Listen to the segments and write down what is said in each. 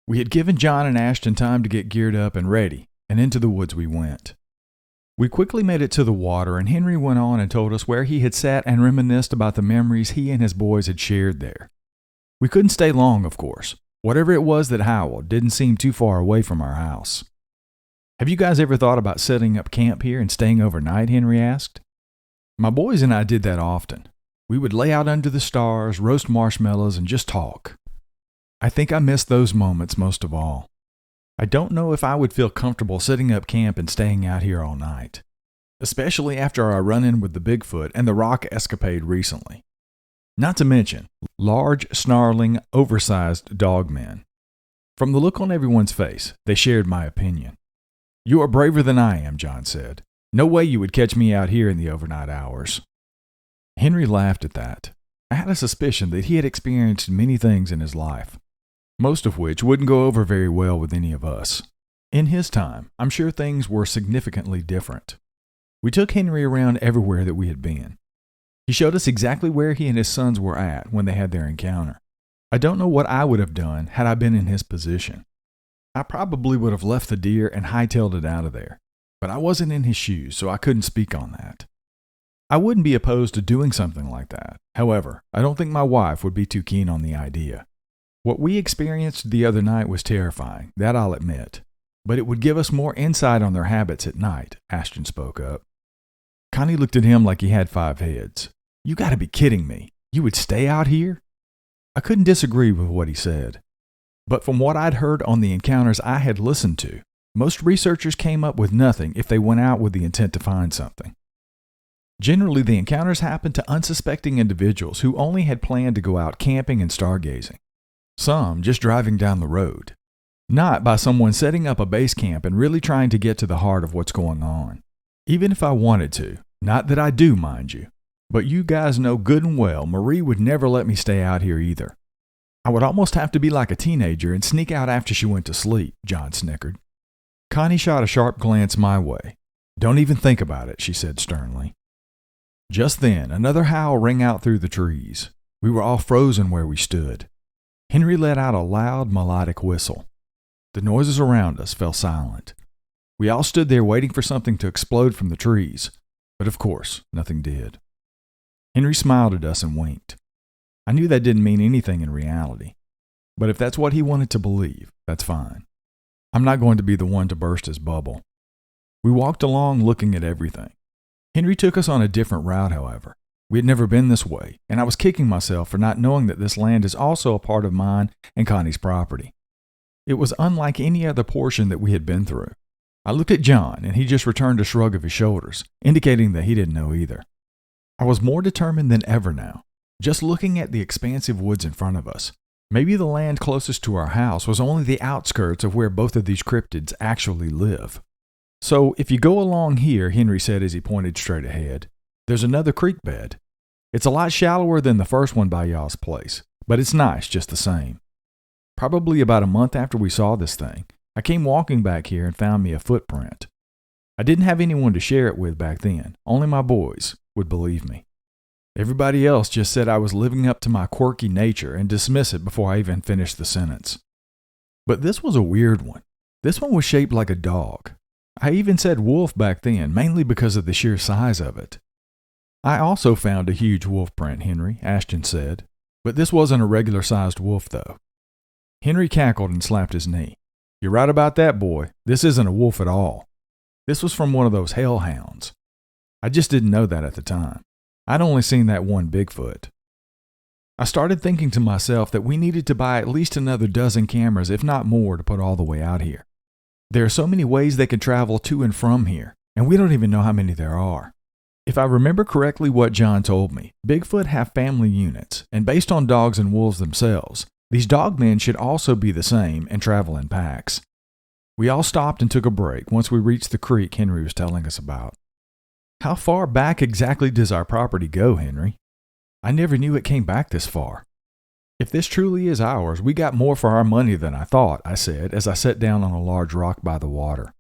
We had given John and Ashton time to get geared up and ready, and into the woods we went. We quickly made it to the water, and Henry went on and told us where he had sat and reminisced about the memories he and his boys had shared there. We couldn't stay long, of course. Whatever it was that howled didn't seem too far away from our house. "Have you guys ever thought about setting up camp here and staying overnight?" Henry asked. My boys and I did that often. We would lay out under the stars, roast marshmallows, and just talk. I think I miss those moments most of all. I don't know if I would feel comfortable setting up camp and staying out here all night, especially after our run-in with the Bigfoot and the rock escapade recently. Not to mention large, snarling, oversized dogmen. From the look on everyone's face, they shared my opinion. "You are braver than I am," John said. "No way you would catch me out here in the overnight hours." Henry laughed at that. I had a suspicion that he had experienced many things in his life, most of which wouldn't go over very well with any of us. In his time, I'm sure things were significantly different. We took Henry around everywhere that we had been. He showed us exactly where he and his sons were at when they had their encounter. I don't know what I would have done had I been in his position. I probably would have left the deer and hightailed it out of there, but I wasn't in his shoes, so I couldn't speak on that. I wouldn't be opposed to doing something like that. However, I don't think my wife would be too keen on the idea. What we experienced the other night was terrifying, that I'll admit, but it would give us more insight on their habits at night, Ashton spoke up. Connie looked at him like he had 5 heads. "You gotta be kidding me. You would stay out here?" I couldn't disagree with what he said. But from what I'd heard on the encounters I had listened to, most researchers came up with nothing if they went out with the intent to find something. Generally, the encounters happened to unsuspecting individuals who only had planned to go out camping and stargazing. Some just driving down the road. Not by someone setting up a base camp and really trying to get to the heart of what's going on. Even if I wanted to, not that I do, mind you, but you guys know good and well Marie would never let me stay out here either. I would almost have to be like a teenager and sneak out after she went to sleep, John snickered. Connie shot a sharp glance my way. "Don't even think about it," she said sternly. Just then, another howl rang out through the trees. We were all frozen where we stood. Henry let out a loud, melodic whistle. The noises around us fell silent. We all stood there waiting for something to explode from the trees, but of course, nothing did. Henry smiled at us and winked. I knew that didn't mean anything in reality, but if that's what he wanted to believe, that's fine. I'm not going to be the one to burst his bubble. We walked along looking at everything. Henry took us on a different route, however. We had never been this way, and I was kicking myself for not knowing that this land is also a part of mine and Connie's property. It was unlike any other portion that we had been through. I looked at John, and he just returned a shrug of his shoulders, indicating that he didn't know either. I was more determined than ever now, just looking at the expansive woods in front of us. Maybe the land closest to our house was only the outskirts of where both of these cryptids actually live. "So, if you go along here," Henry said as he pointed straight ahead, "there's another creek bed. It's a lot shallower than the first one by y'all's place, but it's nice just the same." Probably about a month after we saw this thing, I came walking back here and found me a footprint. I didn't have anyone to share it with back then. Only my boys would believe me. Everybody else just said I was living up to my quirky nature and dismiss it before I even finished the sentence. But this was a weird one. This one was shaped like a dog. I even said wolf back then, mainly because of the sheer size of it. "I also found a huge wolf print, Henry," Ashton said, "but this wasn't a regular-sized wolf, though." Henry cackled and slapped his knee. "You're right about that, boy. This isn't a wolf at all. This was from one of those hellhounds. I just didn't know that at the time. I'd only seen that one Bigfoot." I started thinking to myself that we needed to buy at least another dozen cameras, if not more, to put all the way out here. There are so many ways they can travel to and from here, and we don't even know how many there are. If I remember correctly what John told me, Bigfoot have family units, and based on dogs and wolves themselves, these dogmen should also be the same and travel in packs. We all stopped and took a break once we reached the creek Henry was telling us about. "How far back exactly does our property go, Henry? I never knew it came back this far." "If this truly is ours, we got more for our money than I thought," I said as I sat down on a large rock by the water.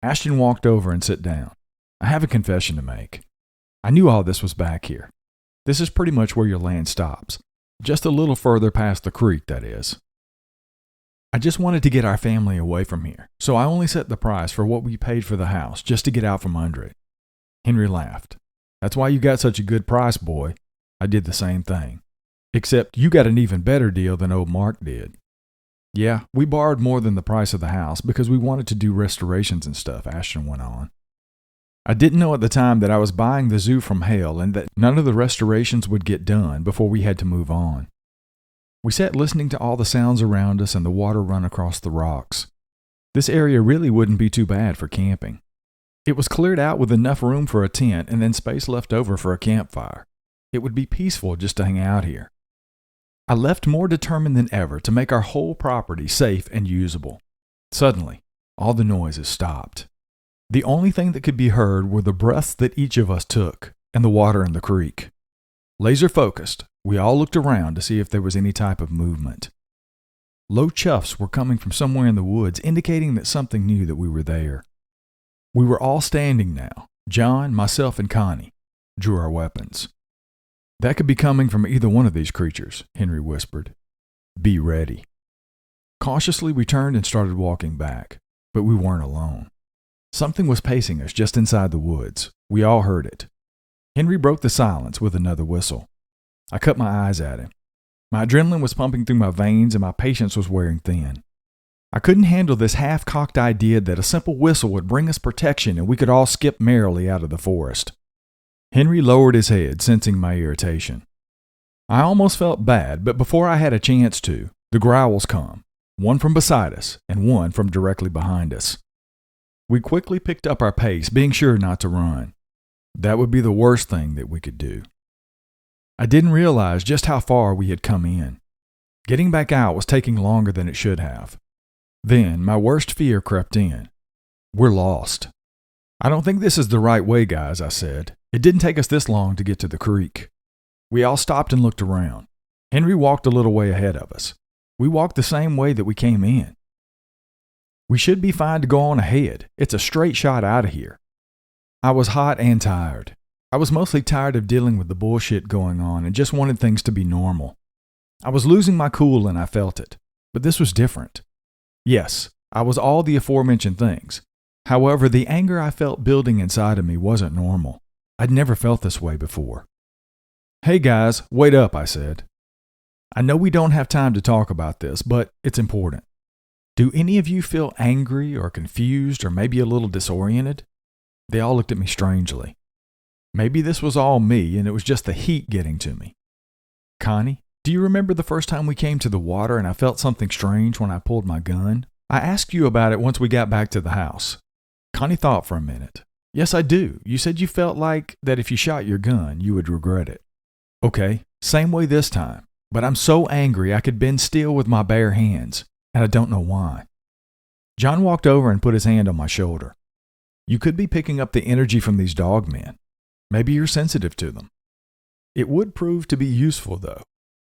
Ashton walked over and sat down. "I have a confession to make. I knew all this was back here. This is pretty much where your land stops. Just a little further past the creek, that is." I just wanted to get our family away from here, so I only set the price for what we paid for the house just to get out from under it. Henry laughed. That's why you got such a good price, boy. I did the same thing. Except you got an even better deal than old Mark did. Yeah, we borrowed more than the price of the house because we wanted to do restorations and stuff, Ashton went on. I didn't know at the time that I was buying the zoo from hell and that none of the restorations would get done before we had to move on. We sat listening to all the sounds around us and the water run across the rocks. This area really wouldn't be too bad for camping. It was cleared out with enough room for a tent and then space left over for a campfire. It would be peaceful just to hang out here. I left more determined than ever to make our whole property safe and usable. Suddenly, all the noises stopped. The only thing that could be heard were the breaths that each of us took and the water in the creek. Laser focused, we all looked around to see if there was any type of movement. Low chuffs were coming from somewhere in the woods, indicating that something knew that we were there. We were all standing now. John, myself, and Connie drew our weapons. That could be coming from either one of these creatures, Henry whispered. Be ready. Cautiously, we turned and started walking back, but we weren't alone. Something was pacing us just inside the woods. We all heard it. Henry broke the silence with another whistle. I cut my eyes at him. My adrenaline was pumping through my veins and my patience was wearing thin. I couldn't handle this half-cocked idea that a simple whistle would bring us protection and we could all skip merrily out of the forest. Henry lowered his head, sensing my irritation. I almost felt bad, but before I had a chance to, the growls come, one from beside us and one from directly behind us. We quickly picked up our pace, being sure not to run. That would be the worst thing that we could do. I didn't realize just how far we had come in. Getting back out was taking longer than it should have. Then my worst fear crept in. We're lost. I don't think this is the right way, guys, I said. It didn't take us this long to get to the creek. We all stopped and looked around. Henry walked a little way ahead of us. We walked the same way that we came in. We should be fine to go on ahead. It's a straight shot out of here. I was hot and tired. I was mostly tired of dealing with the bullshit going on and just wanted things to be normal. I was losing my cool and I felt it. But this was different. Yes, I was all the aforementioned things. However, the anger I felt building inside of me wasn't normal. I'd never felt this way before. Hey guys, wait up, I said. I know we don't have time to talk about this, but it's important. Do any of you feel angry or confused or maybe a little disoriented? They all looked at me strangely. Maybe this was all me and it was just the heat getting to me. Connie, do you remember the first time we came to the water and I felt something strange when I pulled my gun? I asked you about it once we got back to the house. Connie thought for a minute. Yes, I do. You said you felt like that if you shot your gun, you would regret it. Okay, same way this time. But I'm so angry I could bend steel with my bare hands, and I don't know why. John walked over and put his hand on my shoulder. You could be picking up the energy from these dogmen. Maybe you're sensitive to them. It would prove to be useful, though.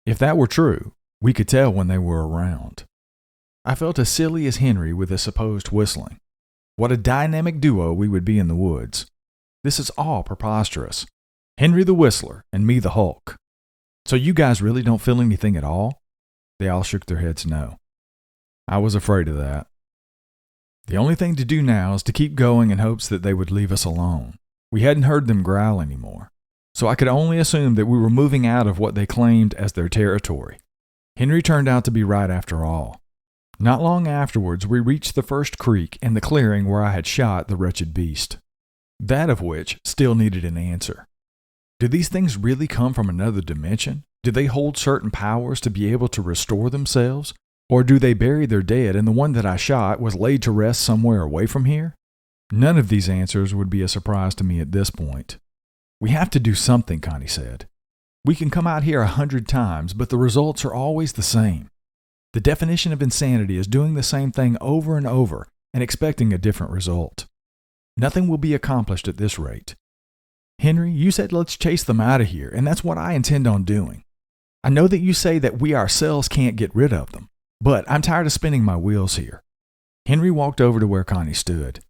If that were true, we could tell when they were around. I felt as silly as Henry with his supposed whistling. What a dynamic duo we would be in the woods. This is all preposterous. Henry the Whistler and me the Hulk. So you guys really don't feel anything at all? They all shook their heads no. I was afraid of that. The only thing to do now is to keep going in hopes that they would leave us alone. We hadn't heard them growl anymore, so I could only assume that we were moving out of what they claimed as their territory. Henry turned out to be right after all. Not long afterwards, we reached the first creek and the clearing where I had shot the wretched beast. That of which still needed an answer. Do these things really come from another dimension? Do they hold certain powers to be able to restore themselves? Or do they bury their dead and the one that I shot was laid to rest somewhere away from here? None of these answers would be a surprise to me at this point. We have to do something, Connie said. We can come out here 100 times, but the results are always the same. The definition of insanity is doing the same thing over and over and expecting a different result. Nothing will be accomplished at this rate. Henry, you said let's chase them out of here, and that's what I intend on doing. I know that you say that we ourselves can't get rid of them, but I'm tired of spinning my wheels here. Henry walked over to where Connie stood.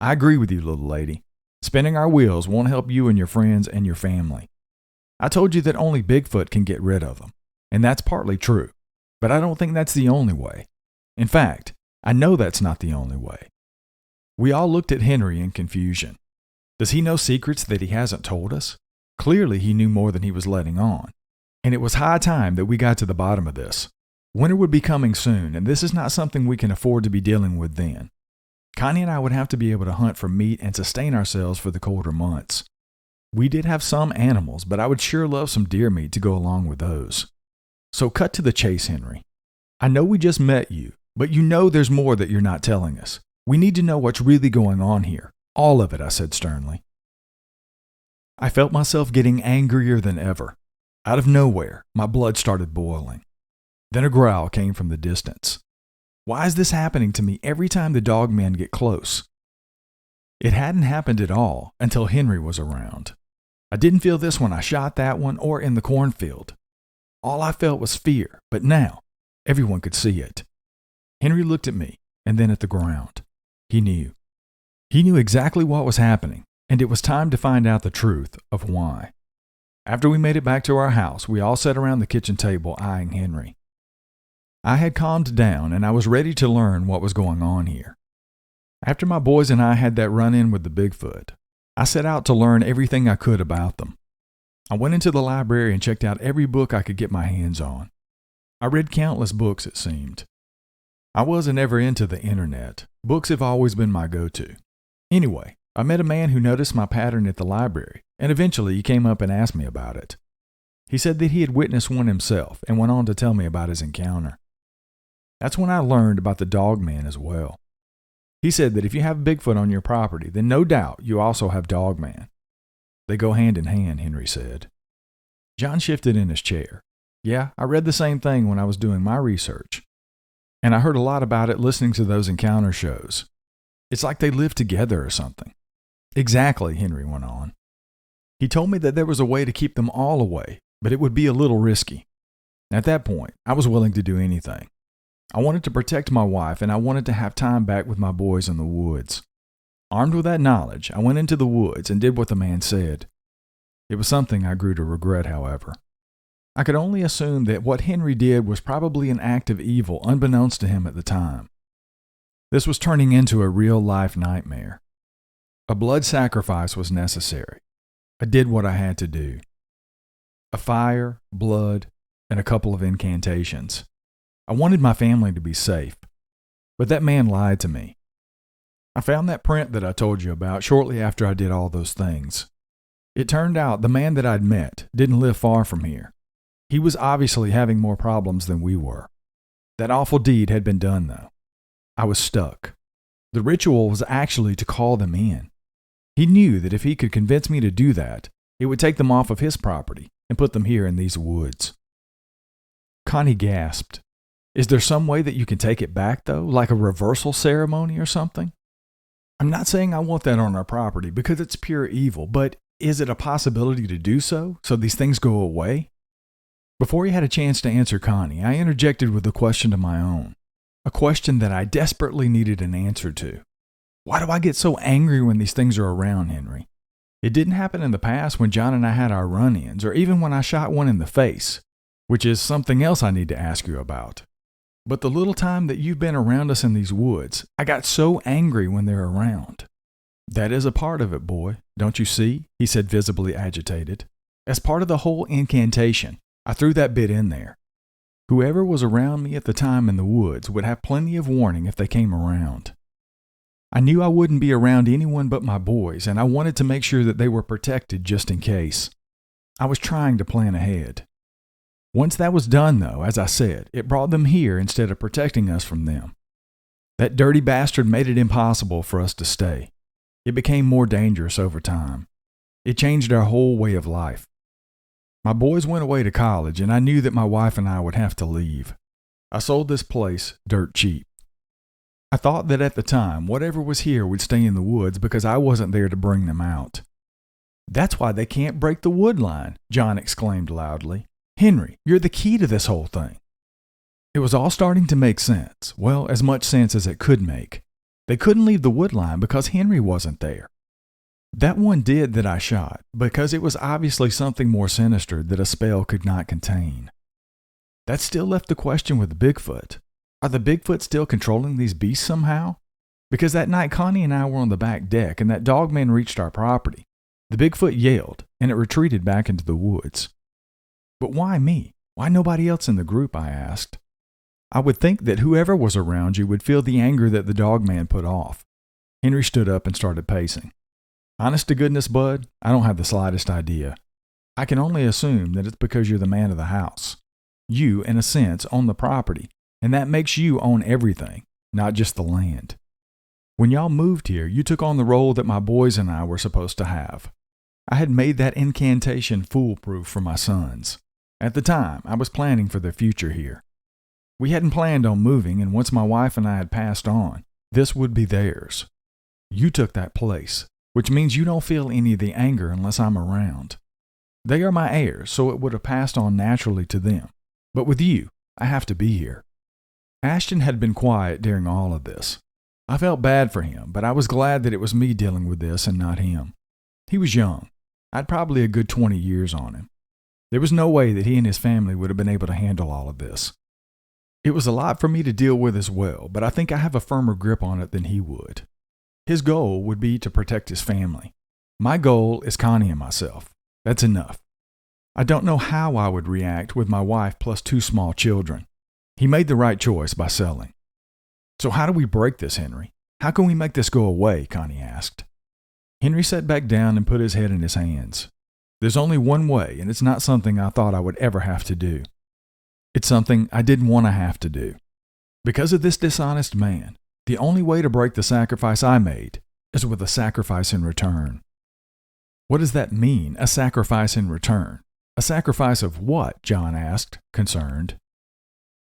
I agree with you, little lady. Spinning our wheels won't help you and your friends and your family. I told you that only Bigfoot can get rid of them, and that's partly true. But I don't think that's the only way. In fact, I know that's not the only way. We all looked at Henry in confusion. Does he know secrets that he hasn't told us? Clearly, he knew more than he was letting on. And it was high time that we got to the bottom of this. Winter would be coming soon, and this is not something we can afford to be dealing with then. Connie and I would have to be able to hunt for meat and sustain ourselves for the colder months. We did have some animals, but I would sure love some deer meat to go along with those. So cut to the chase, Henry. I know we just met you, but you know there's more that you're not telling us. We need to know what's really going on here. All of it, I said sternly. I felt myself getting angrier than ever. Out of nowhere, my blood started boiling. Then a growl came from the distance. Why is this happening to me every time the dogmen get close? It hadn't happened at all until Henry was around. I didn't feel this when I shot that one or in the cornfield. All I felt was fear, but now everyone could see it. Henry looked at me and then at the ground. He knew. He knew exactly what was happening, and it was time to find out the truth of why. After we made it back to our house, we all sat around the kitchen table eyeing Henry. I had calmed down and I was ready to learn what was going on here. After my boys and I had that run-in with the Bigfoot, I set out to learn everything I could about them. I went into the library and checked out every book I could get my hands on. I read countless books, it seemed. I wasn't ever into the internet. Books have always been my go-to. Anyway, I met a man who noticed my pattern at the library, and eventually he came up and asked me about it. He said that he had witnessed one himself and went on to tell me about his encounter. That's when I learned about the Dogman as well. He said that if you have Bigfoot on your property, then no doubt you also have Dogman. They go hand in hand, Henry said. John shifted in his chair. Yeah, I read the same thing when I was doing my research. And I heard a lot about it listening to those encounter shows. It's like they live together or something. Exactly, Henry went on. He told me that there was a way to keep them all away, but it would be a little risky. At that point, I was willing to do anything. I wanted to protect my wife, and I wanted to have time back with my boys in the woods. Armed with that knowledge, I went into the woods and did what the man said. It was something I grew to regret, however. I could only assume that what Henry did was probably an act of evil unbeknownst to him at the time. This was turning into a real-life nightmare. A blood sacrifice was necessary. I did what I had to do. A fire, blood, and a couple of incantations. I wanted my family to be safe, but that man lied to me. I found that print that I told you about shortly after I did all those things. It turned out the man that I'd met didn't live far from here. He was obviously having more problems than we were. That awful deed had been done, though. I was stuck. The ritual was actually to call them in. He knew that if he could convince me to do that, it would take them off of his property and put them here in these woods. Connie gasped. Is there some way that you can take it back, though, like a reversal ceremony or something? I'm not saying I want that on our property because it's pure evil, but is it a possibility to do so these things go away? Before he had a chance to answer Connie, I interjected with a question of my own, a question that I desperately needed an answer to. Why do I get so angry when these things are around, Henry? It didn't happen in the past when John and I had our run-ins, or even when I shot one in the face, which is something else I need to ask you about. But the little time that you've been around us in these woods, I got so angry when they're around. That is a part of it, boy, don't you see? He said, visibly agitated. As part of the whole incantation, I threw that bit in there. Whoever was around me at the time in the woods would have plenty of warning if they came around. I knew I wouldn't be around anyone but my boys, and I wanted to make sure that they were protected just in case. I was trying to plan ahead. Once that was done, though, as I said, it brought them here instead of protecting us from them. That dirty bastard made it impossible for us to stay. It became more dangerous over time. It changed our whole way of life. My boys went away to college, and I knew that my wife and I would have to leave. I sold this place dirt cheap. I thought that at the time, whatever was here would stay in the woods because I wasn't there to bring them out. That's why they can't break the wood line, John exclaimed loudly. Henry, you're the key to this whole thing. It was all starting to make sense. Well, as much sense as it could make. They couldn't leave the wood line because Henry wasn't there. That one did that I shot because it was obviously something more sinister that a spell could not contain. That still left the question with Bigfoot. Are the Bigfoot still controlling these beasts somehow? Because that night Connie and I were on the back deck and that Dogman reached our property. The Bigfoot yelled, and it retreated back into the woods. But why me? Why nobody else in the group? I asked. I would think that whoever was around you would feel the anger that the Dogman put off. Henry stood up and started pacing. Honest to goodness, Bud, I don't have the slightest idea. I can only assume that it's because you're the man of the house. You, in a sense, own the property, and that makes you own everything, not just the land. When y'all moved here, you took on the role that my boys and I were supposed to have. I had made that incantation foolproof for my sons. At the time, I was planning for their future here. We hadn't planned on moving, and once my wife and I had passed on, this would be theirs. You took that place, which means you don't feel any of the anger unless I'm around. They are my heirs, so it would have passed on naturally to them. But with you, I have to be here. Ashton had been quiet during all of this. I felt bad for him, but I was glad that it was me dealing with this and not him. He was young. I'd probably a good 20 years on him. There was no way that he and his family would have been able to handle all of this. It was a lot for me to deal with as well, but I think I have a firmer grip on it than he would. His goal would be to protect his family. My goal is Connie and myself. That's enough. I don't know how I would react with my wife plus 2 small children. He made the right choice by selling. So how do we break this, Henry? How can we make this go away? Connie asked. Henry sat back down and put his head in his hands. There's only one way, and it's not something I thought I would ever have to do. It's something I didn't want to have to do. Because of this dishonest man, the only way to break the sacrifice I made is with a sacrifice in return. What does that mean, a sacrifice in return? A sacrifice of what? John asked, concerned.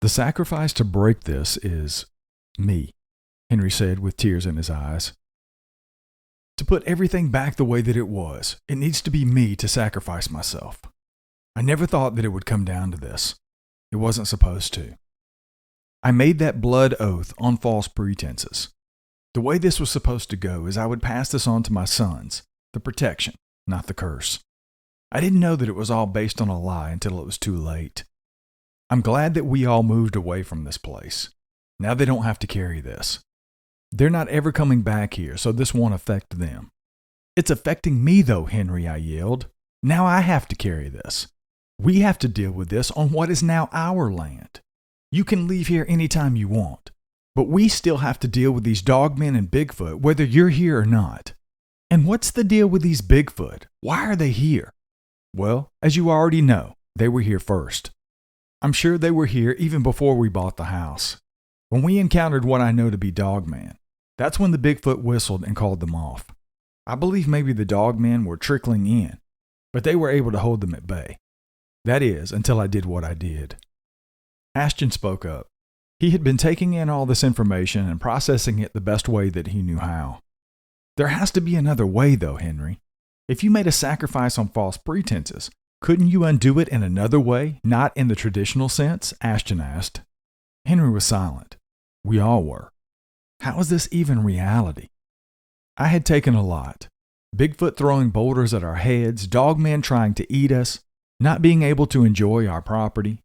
The sacrifice to break this is me, Henry said with tears in his eyes. To put everything back the way that it was, it needs to be me to sacrifice myself. I never thought that it would come down to this. It wasn't supposed to. I made that blood oath on false pretenses. The way this was supposed to go is I would pass this on to my sons, the protection, not the curse. I didn't know that it was all based on a lie until it was too late. I'm glad that we all moved away from this place. Now they don't have to carry this. They're not ever coming back here, so this won't affect them. It's affecting me though, Henry, I yelled. Now I have to carry this. We have to deal with this on what is now our land. You can leave here anytime you want, but we still have to deal with these Dogmen and Bigfoot whether you're here or not. And what's the deal with these Bigfoot? Why are they here? Well, as you already know, they were here first. I'm sure they were here even before we bought the house. When we encountered what I know to be Dogman, that's when the Bigfoot whistled and called them off. I believe maybe the Dogmen were trickling in, but they were able to hold them at bay. That is, until I did what I did. Ashton spoke up. He had been taking in all this information and processing it the best way that he knew how. There has to be another way, though, Henry. If you made a sacrifice on false pretenses, couldn't you undo it in another way, not in the traditional sense? Ashton asked. Henry was silent. We all were. How is this even reality? I had taken a lot. Bigfoot throwing boulders at our heads, Dogmen trying to eat us, not being able to enjoy our property.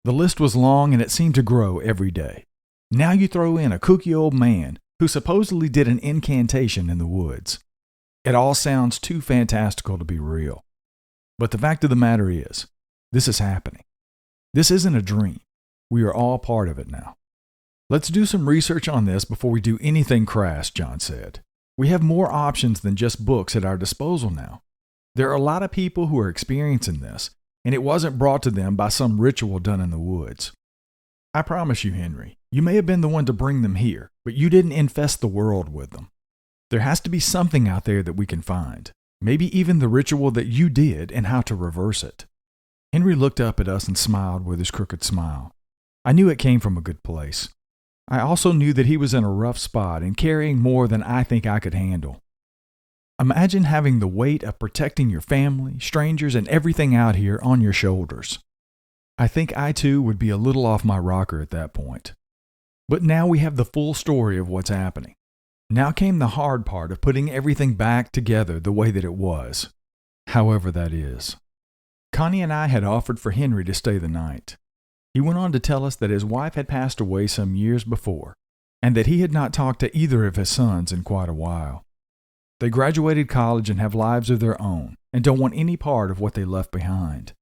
The list was long and it seemed to grow every day. Now you throw in a kooky old man who supposedly did an incantation in the woods. It all sounds too fantastical to be real. But the fact of the matter is, this is happening. This isn't a dream. We are all part of it now. Let's do some research on this before we do anything crass, John said. We have more options than just books at our disposal now. There are a lot of people who are experiencing this, and it wasn't brought to them by some ritual done in the woods. I promise you, Henry, you may have been the one to bring them here, but you didn't infest the world with them. There has to be something out there that we can find. Maybe even the ritual that you did and how to reverse it. Henry looked up at us and smiled with his crooked smile. I knew it came from a good place. I also knew that he was in a rough spot and carrying more than I think I could handle. Imagine having the weight of protecting your family, strangers, and everything out here on your shoulders. I think I too would be a little off my rocker at that point. But now we have the full story of what's happening. Now came the hard part of putting everything back together the way that it was. However that is. Connie and I had offered for Henry to stay the night. He went on to tell us that his wife had passed away some years before, and that he had not talked to either of his sons in quite a while. They graduated college and have lives of their own, and don't want any part of what they left behind.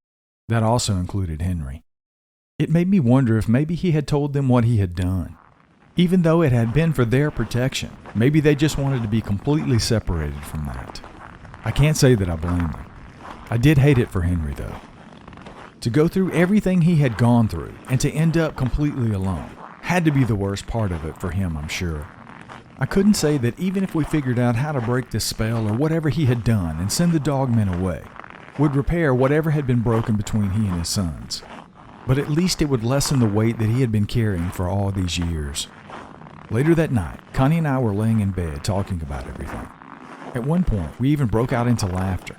That also included Henry. It made me wonder if maybe he had told them what he had done. Even though it had been for their protection, maybe they just wanted to be completely separated from that. I can't say that I blame them. I did hate it for Henry, though. To go through everything he had gone through and to end up completely alone had to be the worst part of it for him, I'm sure. I couldn't say that even if we figured out how to break this spell or whatever he had done and send the Dogman away, would repair whatever had been broken between he and his sons. But at least it would lessen the weight that he had been carrying for all these years. Later that night, Connie and I were laying in bed talking about everything. At one point, we even broke out into laughter,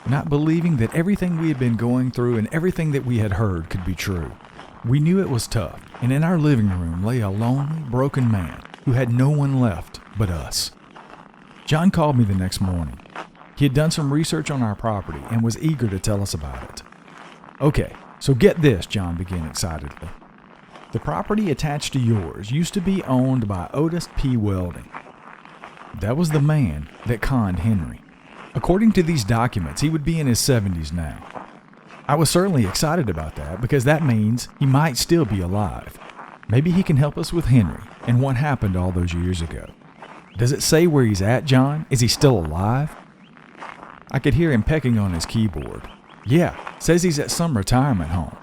not believing that everything we had been going through and everything that we had heard could be true. We knew it was tough, and in our living room lay a lonely, broken man who had no one left but us. John called me the next morning. He had done some research on our property and was eager to tell us about it. Okay, so get this, John began excitedly. The property attached to yours used to be owned by Otis P. Welding. That was the man that conned Henry. According to these documents, he would be in his 70s now. I was certainly excited about that because that means he might still be alive. Maybe he can help us with Henry and what happened all those years ago. Does it say where he's at, John? Is he still alive? I could hear him pecking on his keyboard. Yeah, says he's at some retirement home.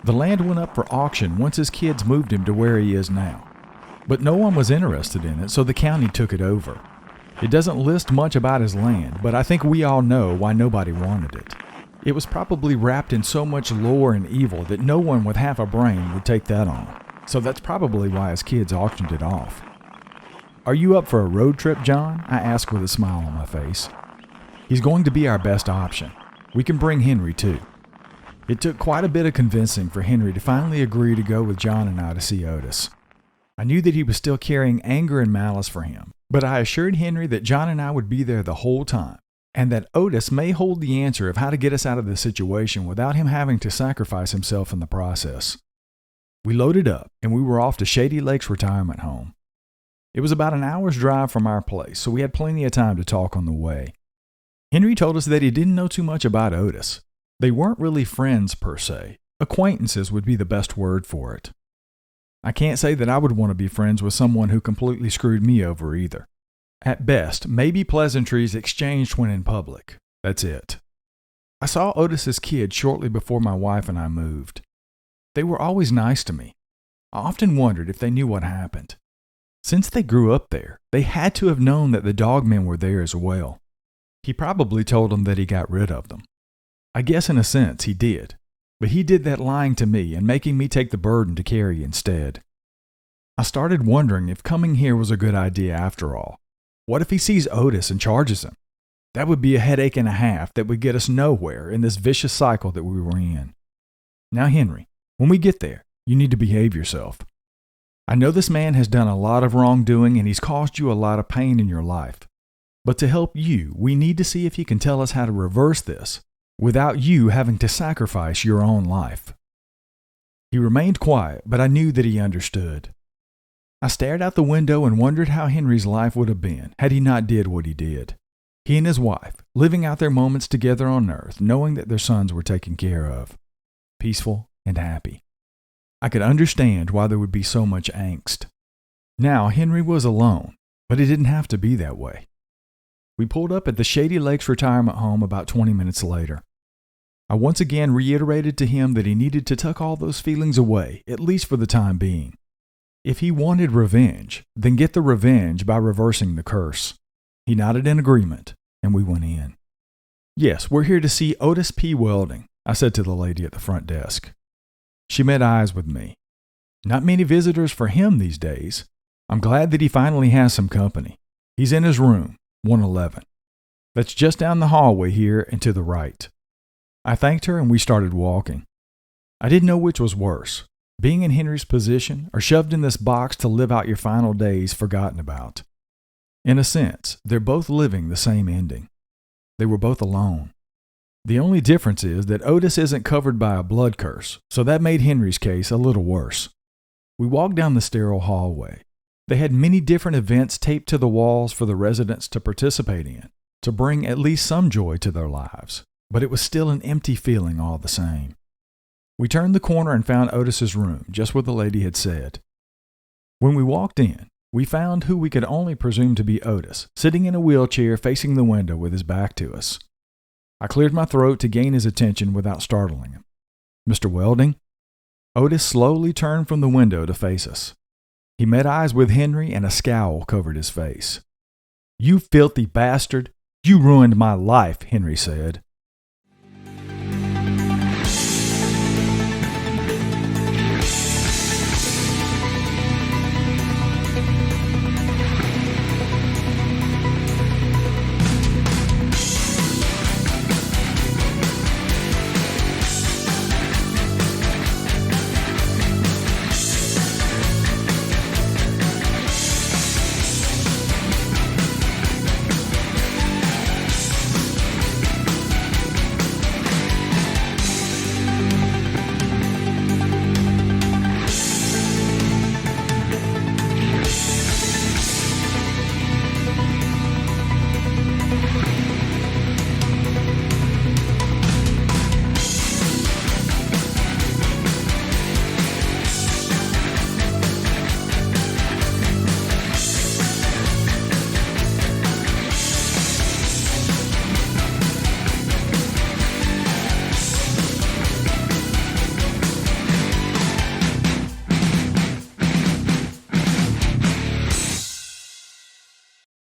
The land went up for auction once his kids moved him to where he is now. But no one was interested in it, so the county took it over. It doesn't list much about his land, but I think we all know why nobody wanted it. It was probably wrapped in so much lore and evil that no one with half a brain would take that on. So that's probably why his kids auctioned it off. Are you up for a road trip, John? I asked with a smile on my face. He's going to be our best option. We can bring Henry too. It took quite a bit of convincing for Henry to finally agree to go with John and I to see Otis. I knew that he was still carrying anger and malice for him, but I assured Henry that John and I would be there the whole time, and that Otis may hold the answer of how to get us out of the situation without him having to sacrifice himself in the process. We loaded up, and we were off to Shady Lake's retirement home. It was about an hour's drive from our place, so we had plenty of time to talk on the way. Henry told us that he didn't know too much about Otis. They weren't really friends per se. Acquaintances would be the best word for it. I can't say that I would want to be friends with someone who completely screwed me over either. At best, maybe pleasantries exchanged when in public. That's it. I saw Otis's kids shortly before my wife and I moved. They were always nice to me. I often wondered if they knew what happened. Since they grew up there, they had to have known that the Dogmen were there as well. He probably told them that he got rid of them. I guess in a sense he did, but he did that lying to me and making me take the burden to carry instead. I started wondering if coming here was a good idea after all. What if he sees Otis and charges him? That would be a headache and a half that would get us nowhere in this vicious cycle that we were in. Now, Henry, when we get there, you need to behave yourself. I know this man has done a lot of wrongdoing and he's caused you a lot of pain in your life. But to help you, we need to see if he can tell us how to reverse this without you having to sacrifice your own life. He remained quiet, but I knew that he understood. I stared out the window and wondered how Henry's life would have been had he not did what he did. He and his wife, living out their moments together on earth, knowing that their sons were taken care of, peaceful and happy. I could understand why there would be so much angst. Now Henry was alone, but it didn't have to be that way. We pulled up at the Shady Lakes retirement home about 20 minutes later. I once again reiterated to him that he needed to tuck all those feelings away, at least for the time being. If he wanted revenge, then get the revenge by reversing the curse. He nodded in agreement, and we went in. Yes, we're here to see Otis P. Welding, I said to the lady at the front desk. She met eyes with me. Not many visitors for him these days. I'm glad that he finally has some company. He's in his room, 111. That's just down the hallway here and to the right. I thanked her and we started walking. I didn't know which was worse, being in Henry's position or shoved in this box to live out your final days forgotten about. In a sense, they're both living the same ending. They were both alone. The only difference is that Otis isn't covered by a blood curse, so that made Henry's case a little worse. We walked down the sterile hallway. They had many different events taped to the walls for the residents to participate in, to bring at least some joy to their lives, but it was still an empty feeling all the same. We turned the corner and found Otis's room, just where the lady had said. When we walked in, we found who we could only presume to be Otis, sitting in a wheelchair facing the window with his back to us. I cleared my throat to gain his attention without startling him. "Mr. Welding?" Otis slowly turned from the window to face us. He met eyes with Henry and a scowl covered his face. "You filthy bastard! You ruined my life," Henry said.